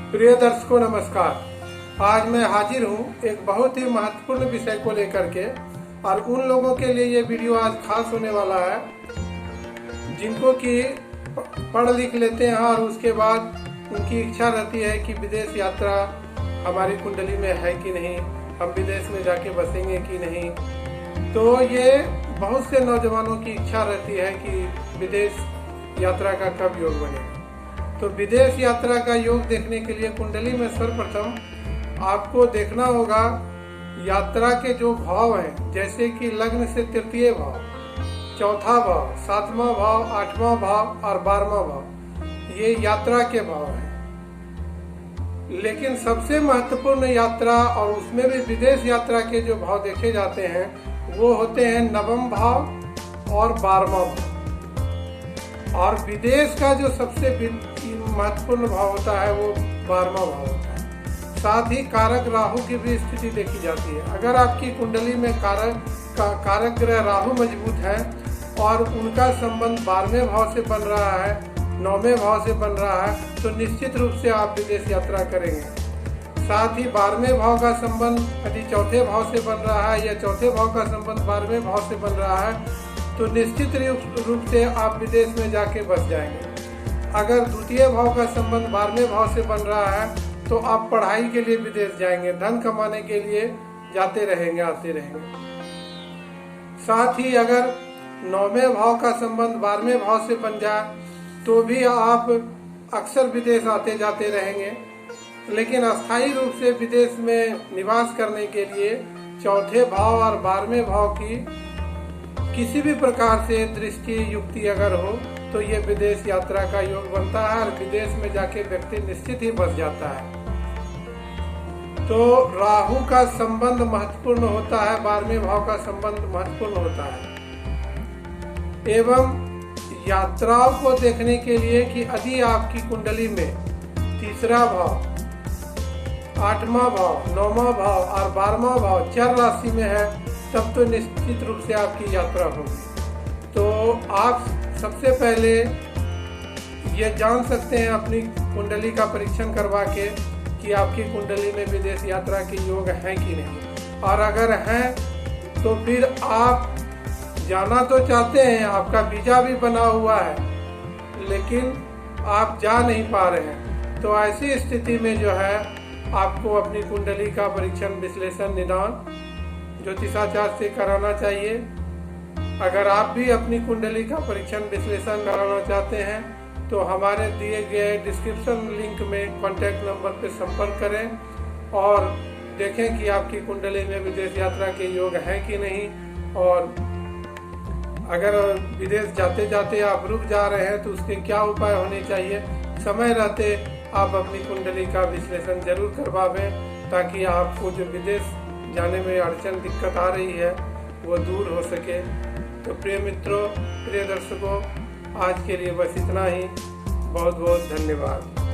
प्रिय दर्शकों नमस्कार। आज मैं हाजिर हूँ एक बहुत ही महत्वपूर्ण विषय को लेकर के, और उन लोगों के लिए ये वीडियो आज खास होने वाला है जिनको कि पढ़ लिख लेते हैं और उसके बाद उनकी इच्छा रहती है कि विदेश यात्रा हमारी कुंडली में है कि नहीं, हम विदेश में जाके बसेंगे कि नहीं। तो ये बहुत से नौजवानों की इच्छा रहती है कि विदेश यात्रा का कब योग बनेगा। तो विदेश यात्रा का योग देखने के लिए कुंडली में सर्वप्रथम आपको देखना होगा यात्रा के जो भाव हैं, जैसे कि लग्न से तृतीय भाव, चौथा भाव, सातवां भाव, आठवां भाव और 12वां भाव, ये यात्रा के भाव हैं। लेकिन सबसे महत्वपूर्ण यात्रा और उसमें भी विदेश यात्रा के जो भाव देखे जाते हैं वो होते हैं नवम भाव और 12वां भाव। और विदेश का जो सबसे महत्वपूर्ण भाव होता है वो 12वां भाव होता है। साथ ही कारक राहु की भी स्थिति देखी जाती है। अगर आपकी कुंडली में कारक ग्रह राहु मजबूत है और उनका संबंध 12वें भाव से बन रहा है, 9वें भाव से बन रहा है, तो निश्चित रूप से आप विदेश यात्रा करेंगे। साथ ही 12वें भाव का संबंध यदि चौथे भाव से बन रहा है या चौथे भाव का संबंध 12वें भाव से बन रहा है तो निश्चित रूप से आप विदेश में जाके बस जाएंगे। अगर द्वितीय भाव का संबंध 12वें भाव से बन रहा है तो आप पढ़ाई के लिए विदेश जाएंगे, धन कमाने के लिए जाते रहेंगे, आते रहेंगे। साथ ही अगर 9वें भाव का संबंध 12वें भाव से बन जाए तो भी आप अक्सर विदेश आते जाते रहेंगे। लेकिन अस्थायी रूप से विदेश में निवास करने के लिए चौथे भाव और 12वें भाव की किसी भी प्रकार से दृष्टि युक्ति अगर हो तो ये विदेश यात्रा का योग बनता है और विदेश में जाके व्यक्ति निश्चित ही बस जाता है। तो राहु का संबंध महत्वपूर्ण होता है, 12वें भाव का संबंध महत्वपूर्ण होता है। एवं यात्राओं को देखने के लिए कि यदि आपकी कुंडली में तीसरा भाव, 8वां भाव, 9वां भाव और 12वां भाव चर राशि में है तब तो निश्चित रूप से आपकी यात्रा होगी। तो आप सबसे पहले ये जान सकते हैं अपनी कुंडली का परीक्षण करवा के कि आपकी कुंडली में विदेश यात्रा के योग है कि नहीं। और अगर हैं तो फिर आप जाना तो चाहते हैं, आपका वीजा भी बना हुआ है, लेकिन आप जा नहीं पा रहे हैं, तो ऐसी स्थिति में जो है आपको अपनी कुंडली का परीक्षण विश्लेषण निदान ज्योतिषाचार्य से कराना चाहिए। अगर आप भी अपनी कुंडली का परीक्षण विश्लेषण कराना चाहते हैं तो हमारे दिए गए डिस्क्रिप्शन लिंक में कॉन्टैक्ट नंबर पर संपर्क करें और देखें कि आपकी कुंडली में विदेश यात्रा के योग है कि नहीं। और अगर विदेश जाते जाते आप रुक जा रहे हैं तो उसके क्या उपाय होने चाहिए। समय रहते आप अपनी कुंडली का विश्लेषण जरूर करवावें ताकि आपको जो विदेश जाने में अड़चन दिक्कत आ रही है वो दूर हो सके। तो प्रिय मित्रों, प्रिय दर्शकों, आज के लिए बस इतना ही। बहुत बहुत धन्यवाद।